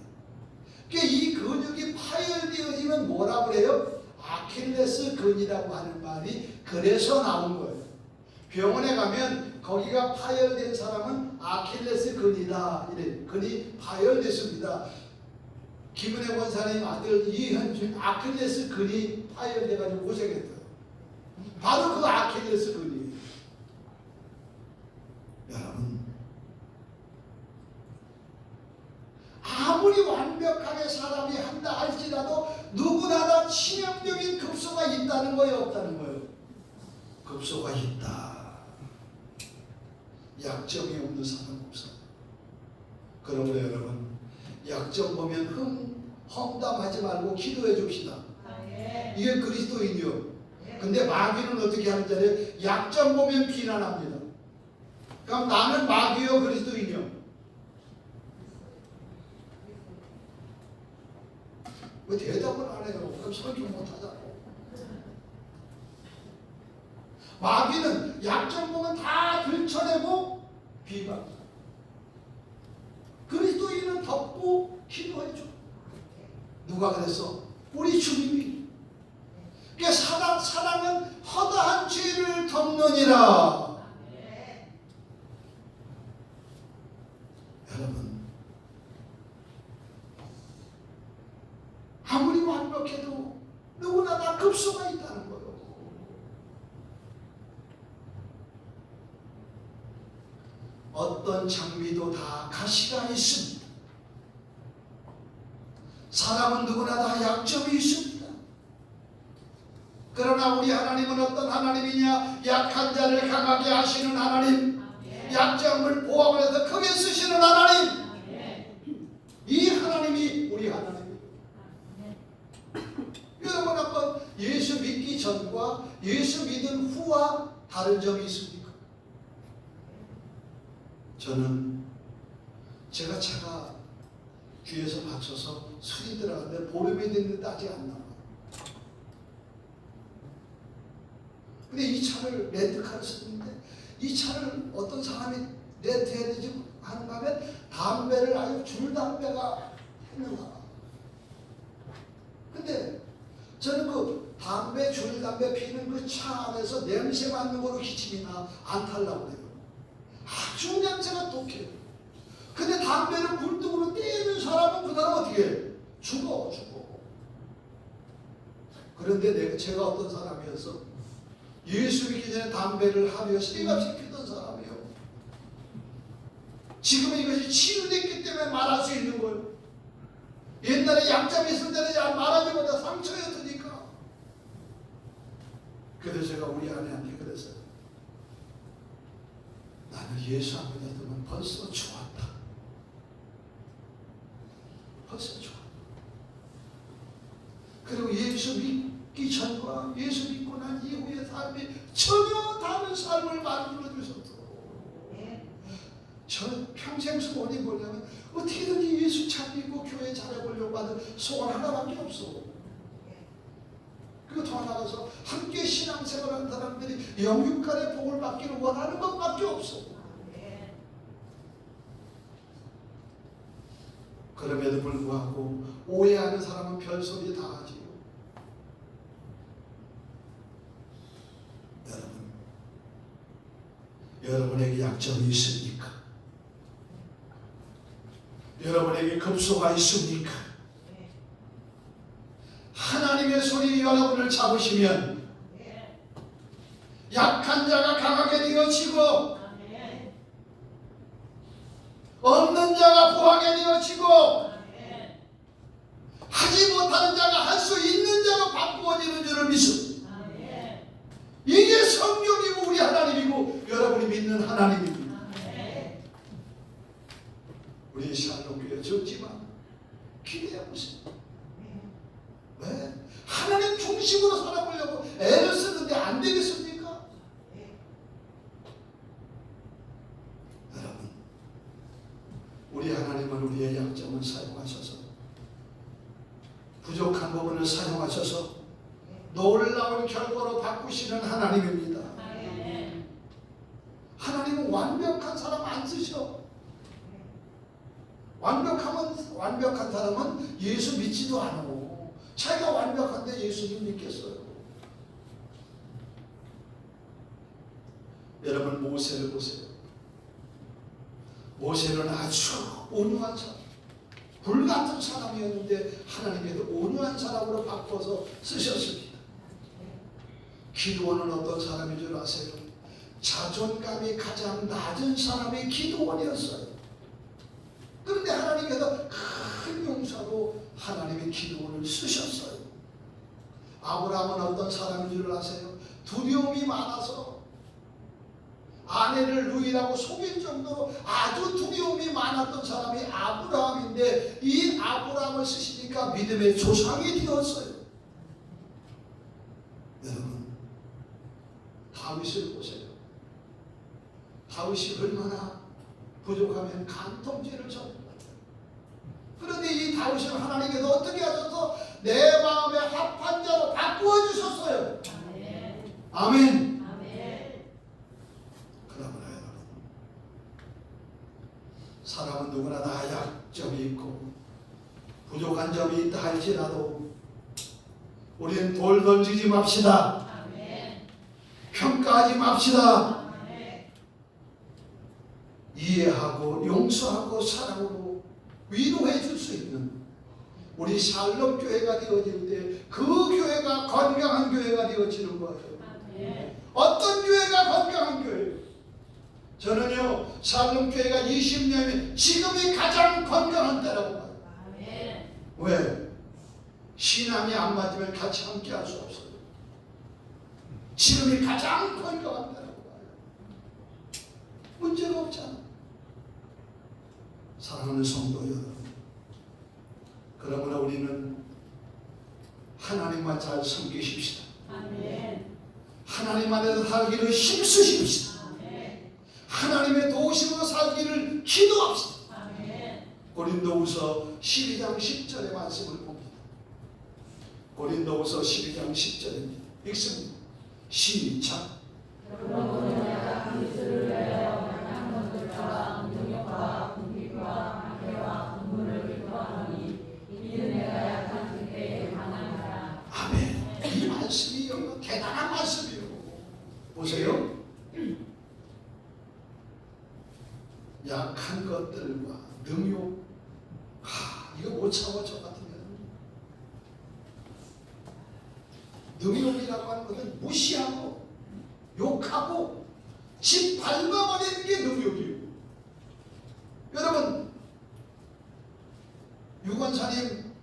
그러니까 이 근육이 파열되어지면 뭐라고 그래요? 아킬레스 근이라고 하는 말이 그래서 나온 거예요. 병원에 가면 거기가 파열된 사람은 아킬레스 근이다. 이래. 근이 파열됐습니다. 김은혜 권사님 아들 이현준 아킬레스 근이 파열돼가지고 고생했어요. 바로 그 아킬레스 근이에요. 여러분, 아무리 완벽하게 사람이 한다 할지라도 누구나 다 치명적인 급소가 있다는 거예요, 없다는 거예요? 급소가 있다. 약점이 없는 사람 없어. 그러므로 여러분, 약점 보면 험담하지 말고 기도해 줍시다. 이게 그리스도인이요. 근데 마귀는 어떻게 하는 자리에 약점 보면 비난합니다. 그럼 나는 마귀요 그리스도인이요? 왜 대답을 안 해요? 그럼 설교 못 하자고. 마귀는 약점 보면 다 들춰내고 비방. 그리스도인은 덮고 기도해줘. 누가 그랬어? 우리 주님이. 그러니까 사랑은 허다한 죄를 덮느니라. 여러분, 아무리 완벽해도 누구나 다 급소가 있다는 거예요. 어떤 장비도 다 가시가 있습니다. 사람은 누구나 다 약점이 있습니다. 그러나 우리 하나님은 어떤 하나님이냐? 약한 자를 강하게 하시는 하나님, 약점을 보호하면서 크게 쓰시는 하나님. 이 하나님이 우리 하나님입니다. 여러분 한번 예수 믿기 전과 예수 믿은 후와 다른 점이 있습니까? 저는 제가 차가 귀에서 받쳐서 술이 들어갔는데 보름이 됐는데 아직 안 나와요. 근데 이 차를 렌트카를 썼는데 이 차를 어떤 사람이 렌트해야 되지 하는가 하면 담배를 아주 줄담배가 했는가. 근데 저는 그 담배 줄담배 피는 그 차 안에서 냄새 맡는 거로 기침이 나 안 탈라고 그래요. 아주 냄새가 독해요. 근데 담배를 굴뚝으로 떼는 사람은 그 사람 어떻게 해? 죽어. 그런데 제가 어떤 사람이었어? 예수 믿기 전에 담배를 하루에 3갑씩 피던 사람이에요. 지금은 이것이 치유됐기 때문에 말할 수 있는 거예요. 옛날에 약점이 있을 때는 말하지 못해 상처였으니까. 그래서 제가 우리 아내한테 그랬어요. 나는 예수 안 믿었으면 벌써 좋았다. 벌써 좋았다. 그리고 예수 믿기 전과 예수 믿고 난 이후의 삶이 전혀 다른 삶을 만들어 주셨어. 저 평생 소원이 뭐냐면 어떻게든지 예수 잘 믿고 교회 잘해보려고 하는 소원 하나밖에 없어. 그리고 더 나아가서 함께 신앙생활하는 사람들이 영육간의 복을 받기를 원하는 것밖에 없어. 그럼에도 불구하고 오해하는 사람은 별소리 다 하지요. 여러분에게 약점이 있습니까? 여러분에게 급소가 있습니까? 하나님의 손이 여러분을 잡으시면 약한 자가 강하게 되어지고 없는 자가 부하게 되어지고 하지 못하는 자가 할 수 있는 자로 바꾸어지는 줄을 믿습니다. 이게 성령이고 우리 하나님이고 여러분이 믿는 하나님입니다. 우리 샬롬교회 적지만 기대해보세요. 왜? 하나님 중심으로 살아보려고 애를 쓰는데 안 되겠습니까? 여러분, 우리 하나님은 우리의 약점을 사용하셔서 부족한 부분을 사용하셔서 놀라운 결과로 바꾸시는 하나님입니다. 하나님은 완벽한 사람 안 쓰셔. 완벽한 사람은 예수 믿지도 않아. 자기가 완벽한데 예수님 믿겠어요. 여러분 모세를 보세요. 모세는 아주 온유한 사람, 불같은 사람이었는데 하나님께서 온유한 사람으로 바꿔서 쓰셨습니다. 기드온은 어떤 사람인 줄 아세요? 자존감이 가장 낮은 사람이 기드온이었어요. 그런데 하나님께서 큰 용사로 하나님의 기드온을 쓰셨어요. 아브라함은 어떤 사람인 줄 아세요? 두려움이 많아서 아내를 루이라고 속일 정도로 아주 두려움이 많았던 사람이 아브라함인데 이 아브라함을 쓰시니까 믿음의 조상이 되었어요. 여러분, 다윗을 보세요. 다윗이 얼마나 부족하면 간통죄를 저질렀어요. 그런데 이 다윗을 하나님께서 어떻게 하셔서 내 마음에 합한 자로 바꾸어 주셨어요. 아멘. 그러므로 여러분, 사람은 누구나 다 약점이 있고 부족한 점이 있다 할지라도 우리는 돌 던지지 맙시다. 평가하지 맙시다. 이해하고 용서하고 사랑으로 위로해 줄 수 있는 우리 샬롬 교회가 되어질 때 그 교회가 건강한 교회가 되어지는 거예요. 어떤 교회가 건강한 교회예요? 저는요 샬롬 교회가 20년이 지금이 가장 건강한 때라고 봐요. 왜? 신앙이 안 맞으면 같이 함께 할 수 없어요. 지름이 가장 큰 것 같다라고 봐요. 문제가 없잖아. 사랑하는 성도 여러분, 그러므로 우리는 하나님만 잘 섬기십시다. 아멘. 하나님 안에서 살기를 힘쓰십시다. 아멘. 하나님의 도우심으로 살기를 기도합시다. 아멘. 고린도후서 12장 10절의 말씀을 봅니다. 고린도후서 12장 10절입니다. 읽습니다. 시작. 그러므로 내가 그리스도를 위하여 만난 것들과 능력과 궁핍과 박해와 분노를 기뻐하노니 이는 내가 약한 그때에 강한 자라. 아멘. 이 말씀이 여러분 대단한 말씀이에요. 보세요. 약한 것들과 능욕. 이거 못 참아 저 같으면. 능욕이라고 하는 것은 무시하고 욕하고 집 밟아버리는 게 능욕이에요. 여러분, 유권사님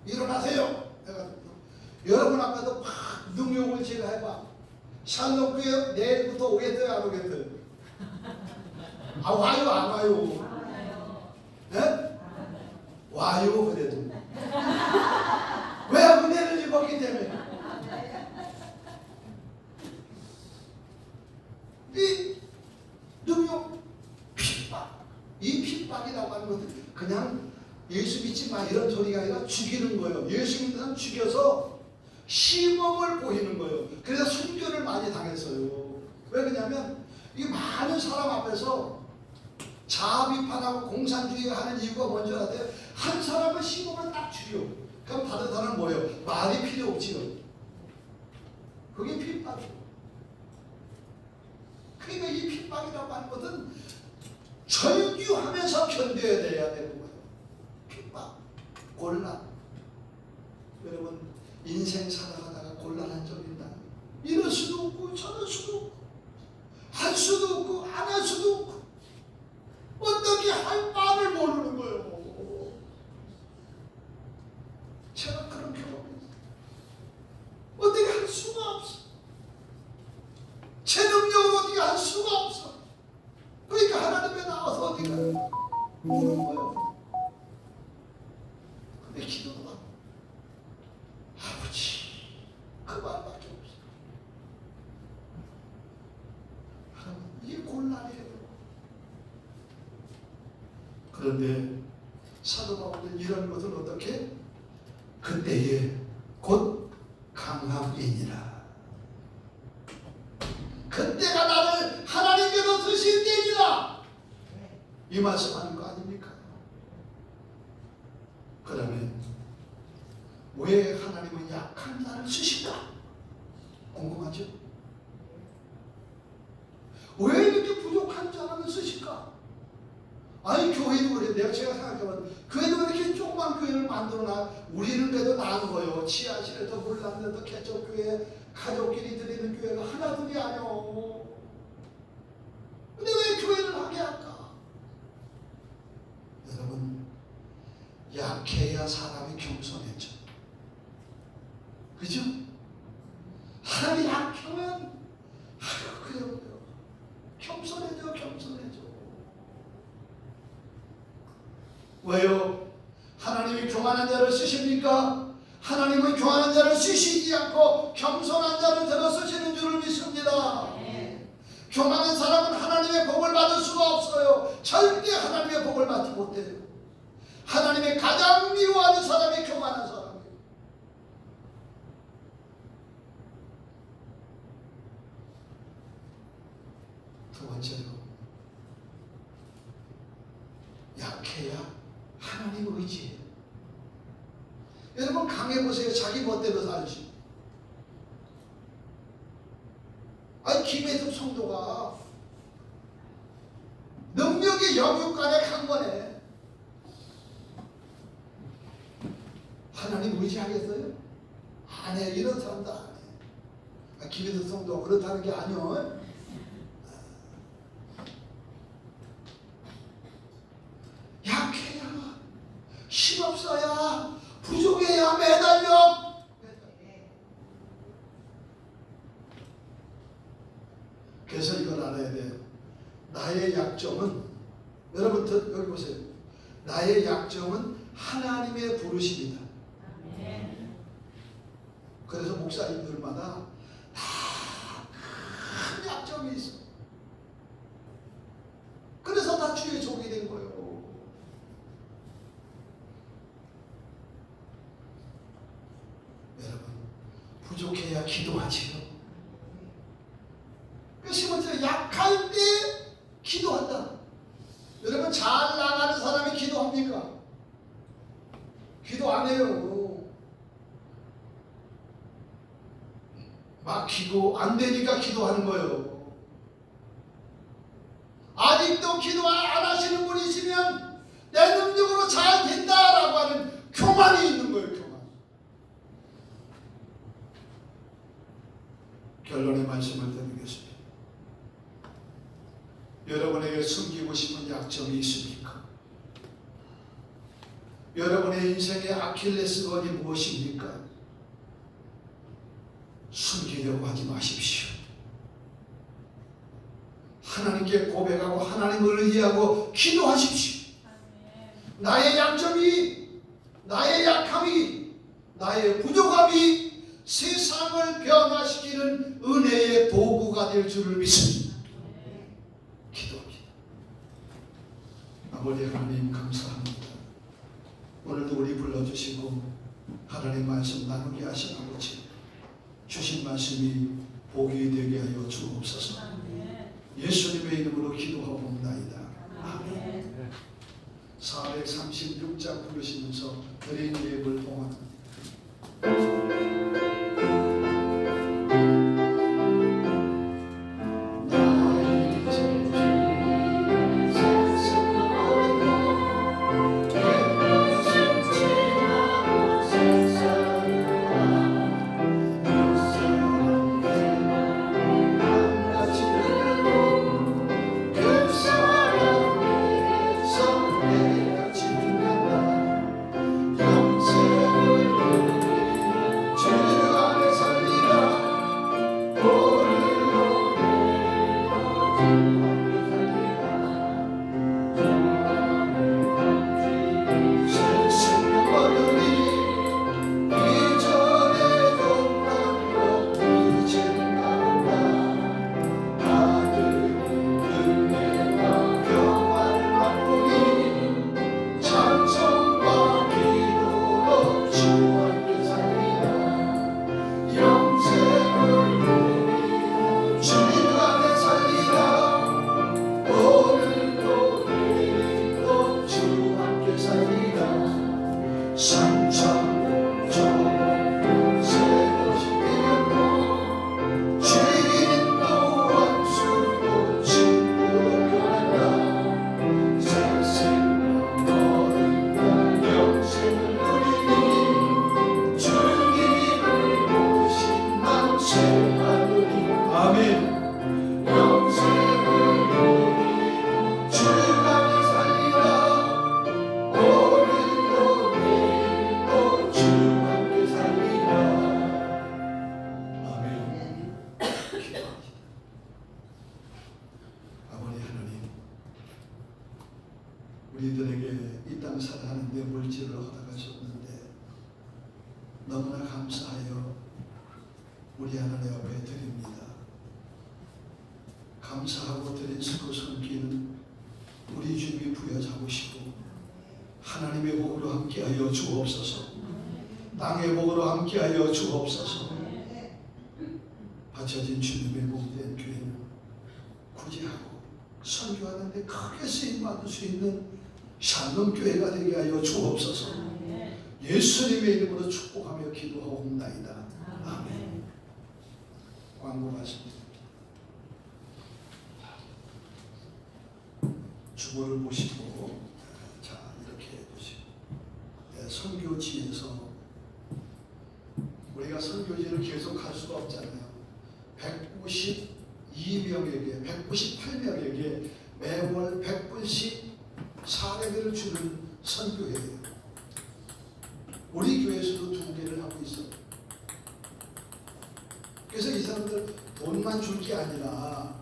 일어나세요. 내가 여러분 아까도 막 능욕을 제가 해봐. 샬롬교회 내일부터 오겠어요, 안 오겠어요? 와요, 안 와요? 네? 와요, 그래도. 왜 은혜를 입었기 때문에. 이 능욕, 핍박. 이 핍박이라고 하는 것은 그냥 예수 믿지 마 이런 소리가 아니라 죽이는 거예요. 예수 믿는 사람 죽여서 시범을 보이는 거예요. 그래서 순교를 많이 당했어요. 왜 그러냐면 이 많은 사람 앞에서 자아 비판하고 공산주의 하는 이유가 뭔지 알아요? 한 사람을 시범을 딱 죽여. 그럼 다른 사람은 뭐예요? 말이 필요 없지요. 그게 핍박이에요. 그러니까 이 핍박이라고 하는 것은 절규하면서 견뎌야 돼야 되는 거예요. 핍박, 곤란. 여러분 인생 살아가다가 곤란한 점 있나? 이럴 수도 없고 저럴 수도 없고 할 수도 없고 안 할 수도 없고 어떻게 할 바를 모르는 거예요. 제가 그런 경험이 있어요. 어떻게 할 수가 없어. 제 능력으로 어떻게 할 수가 없어. 그러니까 하나님에 나와서 어떻게 우는 거예요. 근데 기도도 하고 아버지 그 말밖에 없어. 하나님 이게 곤란해요. 그런데 사도 바울은 이런 것을 어떻게? 그때에 곧 강함이니라. 그때가 나를 하나님께서 쓰실 때이니라. 이 말씀하는 거 아닙니까? 그러면 왜 하나님은 약한 자를 쓰실까? 궁금하죠? 왜 이렇게 부족한 자를 쓰실까? 아니 교회도 그래. 제가 생각해봤는데 교회도 이렇게 조그만 교회를 만들어놔. 우리는 그래도 나은 거예요. 지하실에서 물난데도 개척교회 가족끼리 드리는 교회가 하나둘이 아니오. 근데 왜 교회를 하게 할까? 여러분 약해야 사람이 겸손해져. 그죠? 사람이 약하면 그래요. 겸손해져. 왜요? 하나님이 교만한 자를 쓰십니까? 하나님은 교만한 자를 쓰시지 않고 겸손한 자를 들어 쓰시는 줄을 믿습니다. 교만한 사람은 하나님의 복을 받을 수가 없어요. 절대 하나님의 복을 받지 못해요. 하나님의 가장 미워하는 사람이 교만한 사람이에요. 두 번째로 약해야 하나님 의지해요. 여러분 강해보세요. 자기 멋대로 살지. 아니 김혜숙 성도가 능력의 영육간에 강건해. 하나님 의지하겠어요? 안 해. 이런 사람도 안 해. 김혜숙 성도가 그렇다는 게 아니요. 약해야 힘없어야 부족해야 매달려. 알아야 돼. 나의 약점은, 여러분 여기 보세요. 나의 약점은 하나님의 부르심이다. 그래서 목사님들마다 다 큰 약점이 있어. 그래서 다 주의 종이 된 거예요. 여러분, 부족해야 기도하지요. 그 심지어 약할 때 기도한다. 여러분, 잘 나가는 사람이 기도합니까? 기도 안 해요. 막히고 안 되니까 기도하는 거예요. 아직도 기도 안 하시는 분이시면 내 능력으로 잘 된다라고 하는 교만이 있는 거예요. 교만. 결론의 말씀을 드리겠습니다. 여러분에게 숨기고 싶은 약점이 있습니까? 여러분의 인생의 아킬레스건이 무엇입니까? 숨기려고 하지 마십시오. 하나님께 고백하고 하나님을 의지하고 기도하십시오. 나의 약점이, 나의 약함이, 나의 부족함이 세상을 변화시키는 은혜의 도구가 될 줄을 믿습니다. 기도합니다. 아버지 하나님 감사합니다. 오늘도 우리 불러주시고 하나님 말씀 나누게 하신 아버지, 주신 말씀이 복이 되게 하여 주옵소서. 예수님의 이름으로 기도하옵나이다. 아멘. 436장 부르시면서 드린 예불 동안 우리들에게 이 땅 살아가는데 물질을 허락하셨는데 너무나 감사하여 우리 하나님 앞에 드립니다. 감사하고 드린 그 손길은 우리 주님이 부여잡으시고 하나님의 복으로 함께하여 주옵소서. 땅의 복으로 함께하여 주옵소서. 바쳐진 주님의 복된 교회는 구제하고 선교하는데 크게 쓰임 받을 수 있는 샬롬 교회가 되게 하여 주옵소서. 예수님의 이름으로 축복하며 기도하옵나이다. 아멘. 광고 말씀드립니다. 주보를 보시고 자 이렇게 해보시고 선교지에서 우리가 선교지를 계속 할 수가 없잖아요. 192명에게 198명에게 매월 100분씩 사례비를 주는 선교회예요. 우리 교회에서도 2개를 하고 있어요. 그래서 이 사람들 돈만 줄 게 아니라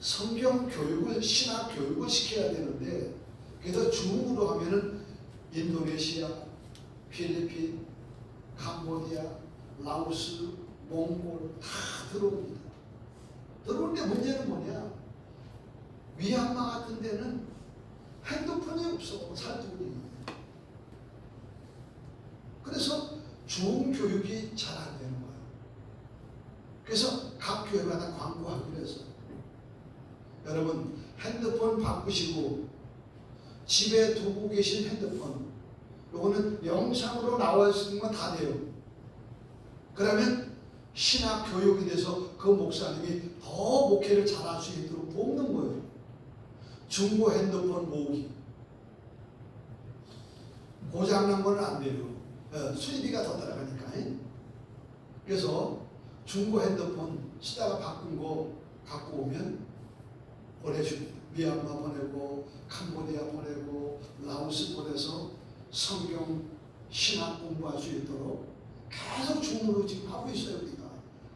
성경 교육을, 신학 교육을 시켜야 되는데, 그래서 중으로 하면은 인도네시아, 필리핀, 캄보디아, 라오스, 몽골 다 들어옵니다. 들어오는데 문제는 뭐냐? 미얀마 같은 데는 핸드폰이 없어, 살도니. 그래서 중교육이 잘 안 되는 거예요. 그래서 각 교회마다 광고하기로 했어요. 여러분, 핸드폰 바꾸시고 집에 두고 계신 핸드폰, 요거는 영상으로 나와 있는 건 다 돼요. 그러면 신학 교육이 돼서 그 목사님이 더 목회를 잘할 수 있도록 돕는 거예요. 중고 핸드폰 모으기. 고장난 거는 안 돼요. 수리비가 더 들어가니까. 그래서 중고 핸드폰 쓰다가 바꾼 거 갖고 오면 보내줍니다. 미얀마 보내고, 캄보디아 보내고, 라오스 보내서 성경 신학 공부할 수 있도록 계속 중으로 지금 하고 있어요. 우리가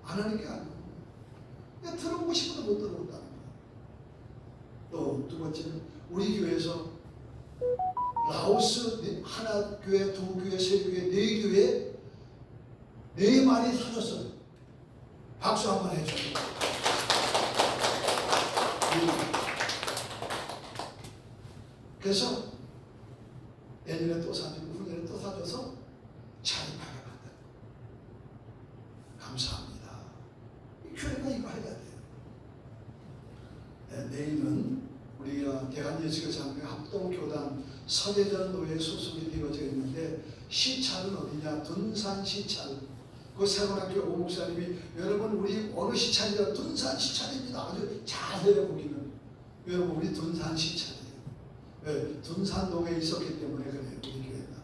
안 하는 게 아니고, 그냥 들어오고 싶어도 못 들어온다는 거예요. 또 두 번째는 우리 교회에서 라오스 하나 교회, 두 교회, 세 교회, 네 교회 네 마리 사줬어요. 박수 한번 해줘요. 그래서 내년에 또 사주고 후년에 또 사줘서 자립하게 만든. 감사합니다. 이 교회가 이거 해야 돼요. 내일은 우리가 대한예수교장로회 합동교단 서대전 노회 소속이 되어져 있는데, 시찰은 어디냐? 둔산 시찰. 그 세원학교 오 목사님이 여러분 우리 어느 시찰이냐? 둔산 시찰입니다. 아주 잘해요. 거기는 여러분 우리 둔산 시찰이에요. 네, 둔산동에 있었기 때문에 그래요. 우리 교회가.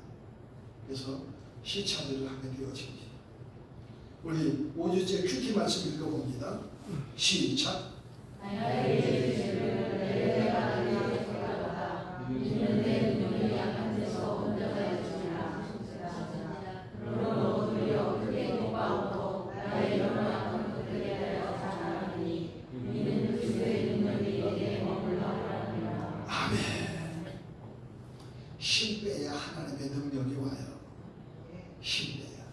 그래서 시찰을 하게 되어집니다. 우리 5주째 큐티 말씀 읽어봅니다. 시작. 힘 빼야 하나님의 능력이 와요. 힘 빼야.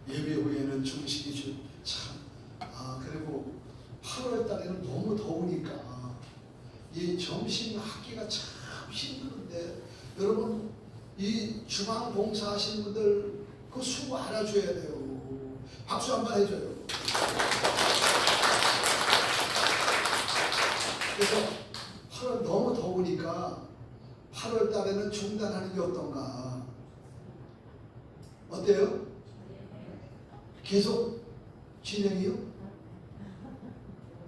예배 후에는 중식이 참. 그리고 8월 달에는 너무 더우니까 이 점심 하기가 참 힘드는데, 여러분 이 주방 봉사하시는 분들 그 수고 알아줘야 돼요. 박수 한번 해줘요. 그래서 8월 너무 더우니까 8월 달에는 중단하는 게 어떤가? 어때요? 계속 진행이요?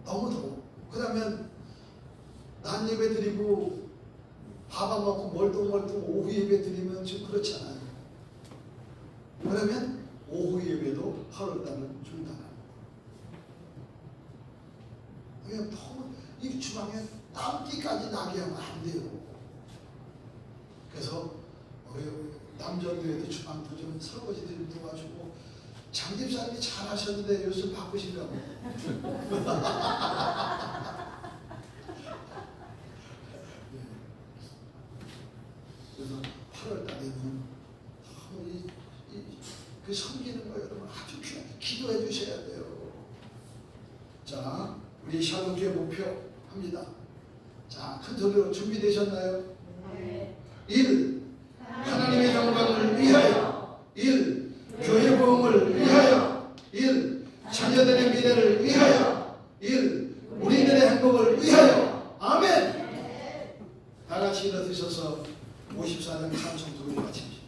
너무 더워. 그러면 낮 예배 드리고 밥 안 먹고 멀뚱멀뚱 오후 예배 드리면 좀 그렇잖아요. 그러면 오후 예배도 8월 달은 중단하고. 그냥 너무 이 주방에 땀띠까지 나게 하면 안 돼요. 그래서 남전도에도 주방도 좀 설거지 좀 도와주고, 장집사님이 잘 하셨는데 요즘 바쁘신가 봐. 그래서 8월 달에는 그 섬기는 거 여러분 아주 기도해 주셔야 돼요. 자, 우리 샬롬교회 목표 합니다. 자, 큰 소리로 준비되셨나요? 네. 1. 하나님의 영광을 위하여. 1. 교회 부흥을 위하여. 1. 자녀들의 미래를 위하여. 1. 우리들의 행복을 위하여. 아멘. 다 같이 일어서셔서 54장 찬송 두 번 마칩시다.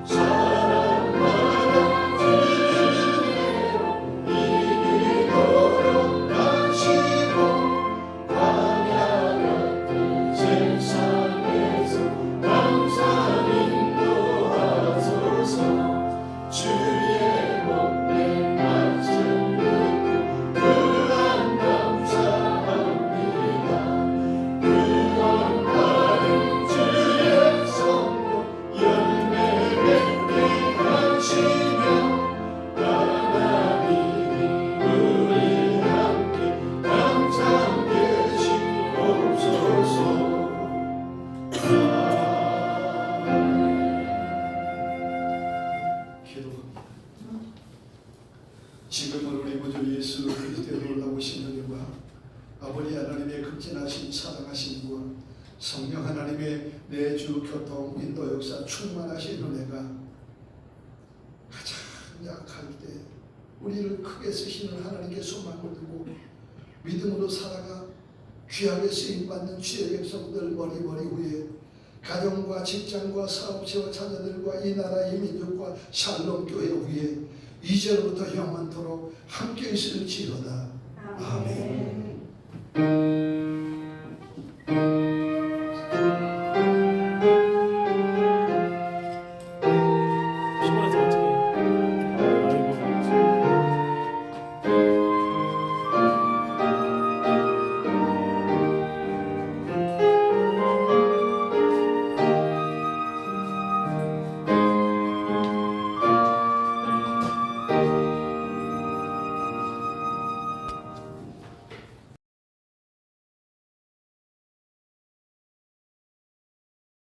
사랑받아 주시네요. 이 지금은 우리 구주 예수 그리스도의 놀라우신 은혜와 아버지 하나님의 극진하신 사랑하심과 성령 하나님의 내주 교통 인도 역사 충만하신 은혜가 가장 약할 때 우리를 크게 쓰시는 하나님께 소망을 두고 믿음으로 살아가 귀하게 쓰임받는 주의 백성들 머리머리 위에 가정과 직장과 사업체와 자녀들과 이 나라 이 민족과 샬롬 교회 위에 이제로부터 영원토록 함께 있을지어다. 아멘.